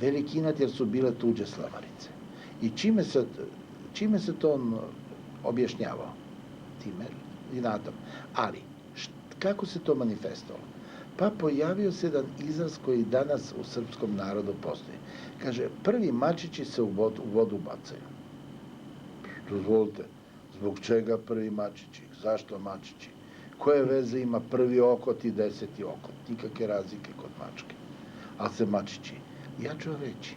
veliki inat jer su bile tuđe slamarice. I čime se to on objašnjavao? Time inatom. Ali, kako se to manifestovalo? Pa pojavio se jedan izraz koji danas u srpskom narodu postoji. Kaže, prvi mačići se u vodu bacaju. Dozvolite, zbog čega prvi mačići? Zašto mačići? Koje veze ima prvi okot i 10. okot? Nikakve razlike kod mačke. Ali se mačići. Ja ću reći,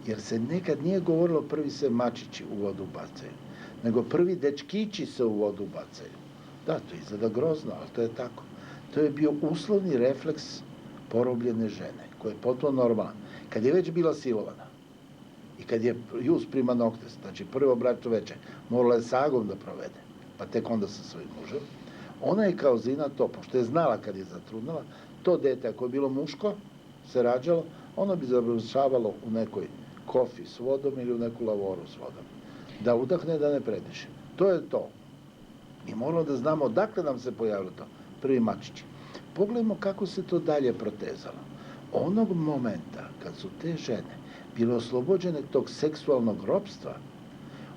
jer se nekad nije govorilo prvi se mačići u vodu bacaju, nego prvi dečkići se u vodu bacaju. Da, to izgleda grozno, ali to je tako. To je bio uslovni refleks porobljene žene, koji je potpuno normalan. Kad je već bila silovana i kad je jus prima noctes, znači prvo bračno veče, morala je sagom da provede, pa tek onda sa svojim mužem, ona je kao zina to, pošto je znala kad je zatrudnala, to dete, ako je bilo muško, se rađalo, ono bi završavalo u nekoj kofi s vodom ili u neku lavoru s vodom. Da udahne, da ne prediše. To je to. I moramo da znamo odakle nam se pojavilo to. Prvi mačići. Pogledajmo kako se to dalje protezalo. Onog momenta kad su te žene bile oslobođene tog seksualnog ropstva,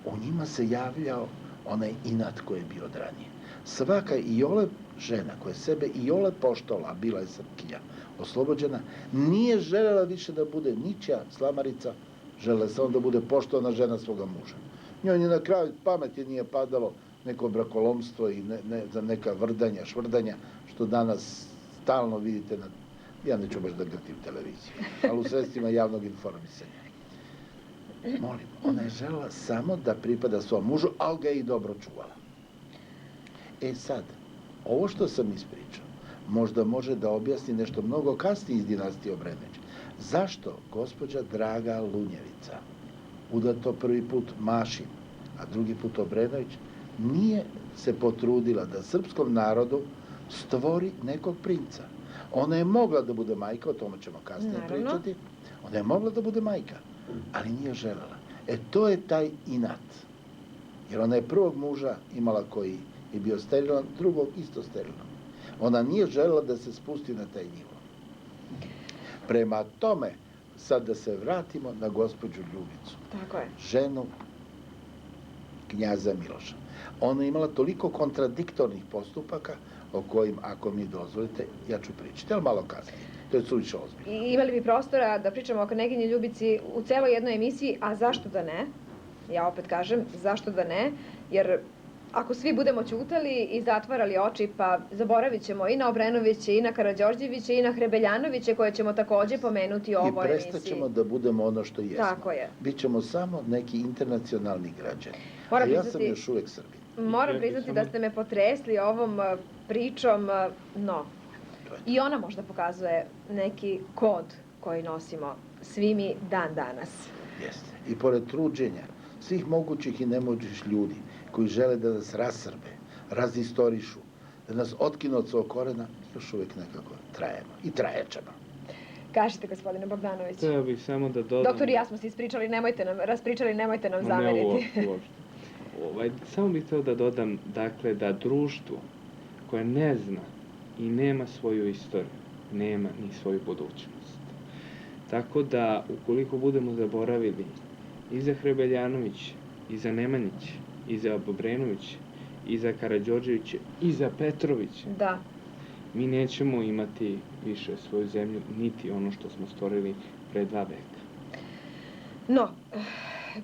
u njima se javljao onaj inat koji je bio od ranije. Svaka iole žena koja sebe iole poštovala, a bila je Srpkinja, oslobođena, nije želela više da bude ničija slamarica, želela samo da bude poštovana žena svoga muža. Njoj ni na kraju pameti nije padalo neko brakolomstvo i za neka vrdanja, švrdanja, što danas stalno vidite na, ja neću baš da grtim televiziju, ali u sredstvima javnog informisanja. Molim, ona je želela samo da pripada svom mužu, ali ga je i dobro čuvala. E sad, ovo što sam ispričao, možda može da objasni nešto mnogo kasnije iz dinastije Obrenović. Zašto gospođa Draga Lunjevica, udato prvi put Mašin, a drugi put Obrenović, nije se potrudila da srpskom narodu stvori nekog princa? Ona je mogla da bude majka, o tome ćemo kasnije pričati, ona je mogla da bude majka, ali nije želela. E, to je taj inat. Jer ona je prvog muža imala koji je bio sterilan, drugog isto sterilan. Ona nije želela da se spusti na taj nivo. Prema tome, sad da se vratimo na gospođu Ljubicu. Tako je. Ženu knjaza Miloša. Ona je imala toliko kontradiktornih postupaka o kojim, ako mi dozvolite, ja ću pričati, ali malo kasnije. To je suviše ozbiljno. I imali bi prostora da pričamo o kneginji Ljubici u celoj jednoj emisiji, a zašto da ne? Ja opet kažem, zašto da ne? Jer ako svi budemo ćutali i zatvarali oči, pa zaboravit ćemo i na Obrenoviće, i na Karađorđeviće, i na Hrebeljanoviće, koje ćemo takođe pomenuti u ovoj emisiji. I prestaćemo da budemo ono što jesmo. Tako je. Bićemo samo neki internacionalni građani. A ja sam još uvek Srbin. Moram priznati da ste me potresli ovom pričom, no. I ona možda pokazuje neki kod koji nosimo svi mi dan danas. Jeste. I pored truđenja svih mogućih i nemogućih ljudi koji žele da nas rasrbe, razistorišu, da nas otkinu od svog korena, još uvijek nekako trajemo i trajećemo. Kažite, gospodine Bogdanović. To ja bih samo da dodam... Doktor i ja smo se raspričali, nemojte nam zameriti. Ne, uopšte. Samo bih htio da dodam, dakle, da društvo koje ne zna i nema svoju istoriju, nema ni svoju budućnost. Tako da, ukoliko budemo zaboravili i za Hrebeljanović, i za Nemanjić, i za Obrenović, i za Karađorđević, i za Petrović, da, mi nećemo imati više svoju zemlju, niti ono što smo stvorili pre 2 veka. No,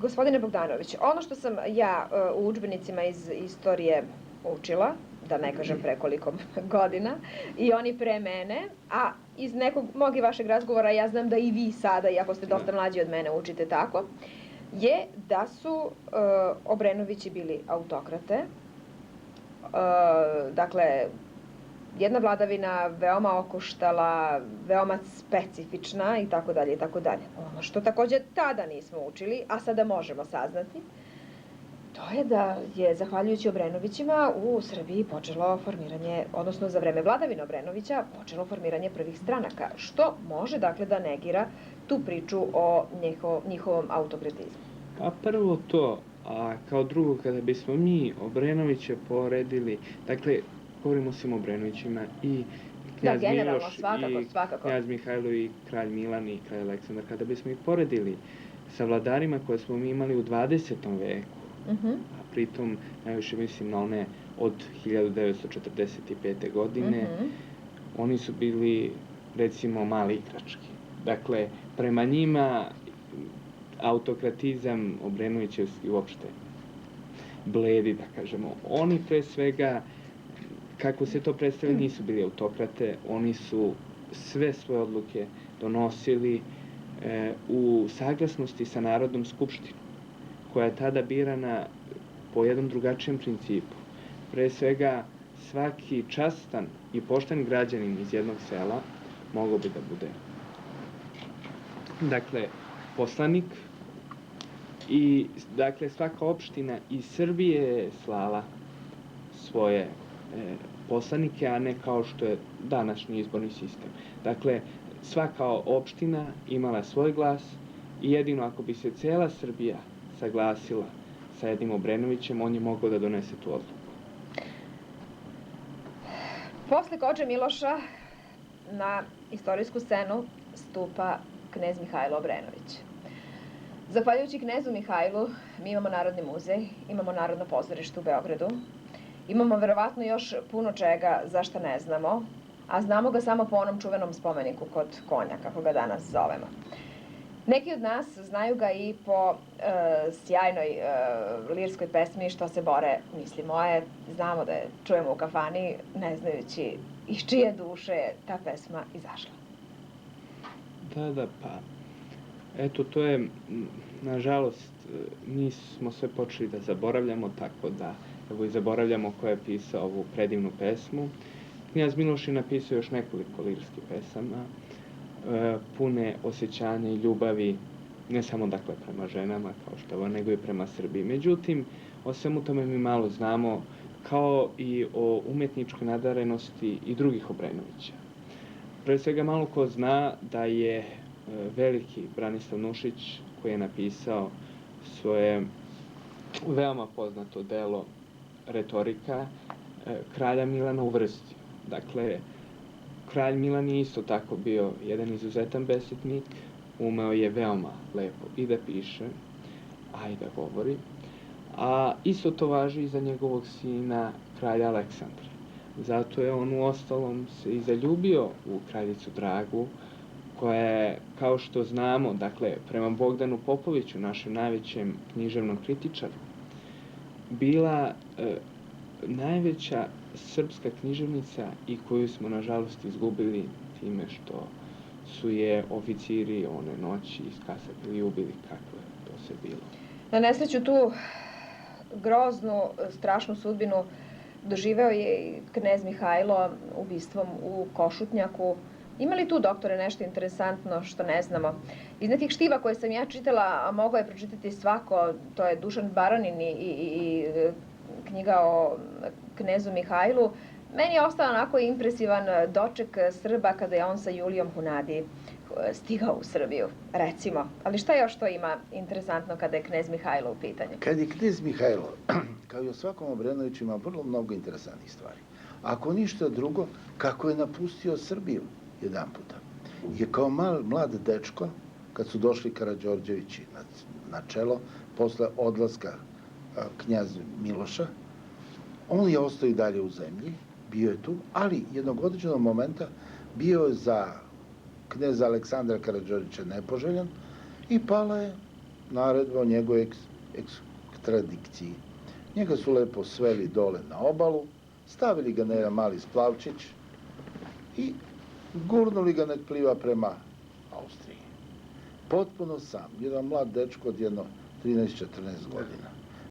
gospodine Bogdanović, ono što sam ja u udžbenicima iz istorije učila, da ne kažem prekoliko godina, i oni pre mene, a iz nekog mog i vašeg razgovora ja znam da i vi sada, iako ste dosta mlađi od mene, učite tako, je da su Obrenovići bili autokrate, dakle, jedna vladavina veoma okoštala, veoma specifična i tako dalje i tako dalje. Ono što takođe tada nismo učili, a sada možemo saznati, to je da je, zahvaljujući Obrenovićima, u Srbiji počelo formiranje, odnosno za vreme vladavine Obrenovića, počelo formiranje prvih stranaka, što može, dakle, da negira tu priču o njihovom autokratizmu. Pa prvo to, a kao drugo, kada bismo mi Obrenoviće poredili, dakle, govorimo o svim Obrenovićima i Knjaz generalno, Miloš svakako. Knjaz Mihajlo i kralj Milan i kralj Aleksandar. Kada bismo ih poredili sa vladarima koje smo mi imali u 20. veku, a pritom najviše mislim na one od 1945. godine, oni su bili, recimo, mali igrački. Dakle, prema njima autokratizam Obrenovićevski uopšte bledi, da kažemo. Oni pre svega, kako se to predstavlja, nisu bili autokrate, oni su sve svoje odluke donosili u saglasnosti sa Narodnom skupštinom, koja je tada birana po jednom drugačijem principu. Pre svega, svaki častan i pošten građanin iz jednog sela mogao bi da bude, dakle, poslanik, i dakle svaka opština iz Srbije je slala svoje poslanike, a ne kao što je današnji izborni sistem. Dakle, svaka opština imala svoj glas i jedino ako bi se cela Srbija saglasila sa jednim Obrenovićem, on je mogao da donese tu odluku. Posle Kodže Miloša na istorijsku scenu stupa knez Mihajlo Obrenović. Zahvaljujući knezu Mihajlu, mi imamo Narodni muzej, imamo Narodno pozorište u Beogradu, imamo verovatno još puno čega za šta ne znamo, a znamo ga samo po onom čuvenom spomeniku kod konja, kako ga danas zovemo. Neki od nas znaju ga i po sjajnoj lirskoj pesmi Što se bore misli moje. Znamo da je čujemo u kafani, ne znajući iz čije duše je ta pesma izašla. Da, pa, eto, to je, nažalost, mi smo sve počeli da zaboravljamo, tako da, evo i zaboravljamo ko je pisao ovu predivnu pesmu. Knjaz Miloš je napisao još nekoliko lirskih pesama, pune osjećanja i ljubavi, ne samo dakle prema ženama, kao što ovo, nego i prema Srbiji. Međutim, o svemu tome mi malo znamo, kao i o umetničkoj nadarenosti i drugih Obrenovića. Pre svega malo ko zna da je veliki Branislav Nušić, koji je napisao svoje veoma poznato delo Retorika, kralja Milana uvrstio. Dakle, kralj Milan je isto tako bio jedan izuzetan besetnik, umeo je veoma lepo i da piše, a i da govori, a isto to važi i za njegovog sina, kralja Aleksandra. Zato je on u ostalom se i zaljubio u kraljicu Dragu, koja je, kao što znamo, dakle, prema Bogdanu Popoviću, našem najvećem književnom kritičaru, bila najveća srpska književnica i koju smo, nažalost, izgubili time što su je oficiri one noći iskasapili i ubili, kako je to sve bilo. Na nesreću tu groznu, strašnu sudbinu doživeo je i knez Mihajlo ubistvom u Košutnjaku. Ima li tu, doktore, nešto interesantno što ne znamo? Iz nekih štiva koje sam ja čitala, a mogao je pročitati svako, to je Dušan Baranin i knjiga o knezu Mihajlu, meni je ostao onako impresivan doček Srba kada je on sa Julijom Hunadi stigao u Srbiju, recimo. Ali šta još to ima interesantno kada je knez Mihajlo u pitanju? Kad je knez Mihajlo, kao i o svakom Obrenoviću, ima vrlo mnogo interesantnih stvari. Ako ništa drugo, kako je napustio Srbiju jedan puta. Je kao mlad dečko, kad su došli Karađorđevići na čelo, posle odlaska knjaza Miloša, on je ostao i dalje u zemlji, bio je tu, ali jednog određenog momenta bio je za kneza Aleksandra Karađorđevića nepoželjan i pala je naredba o njegovoj ekstradikciji. Njega su lepo sveli dole na obalu, stavili ga na jedan mali splavčić i gurnuli ga nek pliva prema Austriji. Potpuno sam, jedan mlad dečko od jedno 13-14 godina.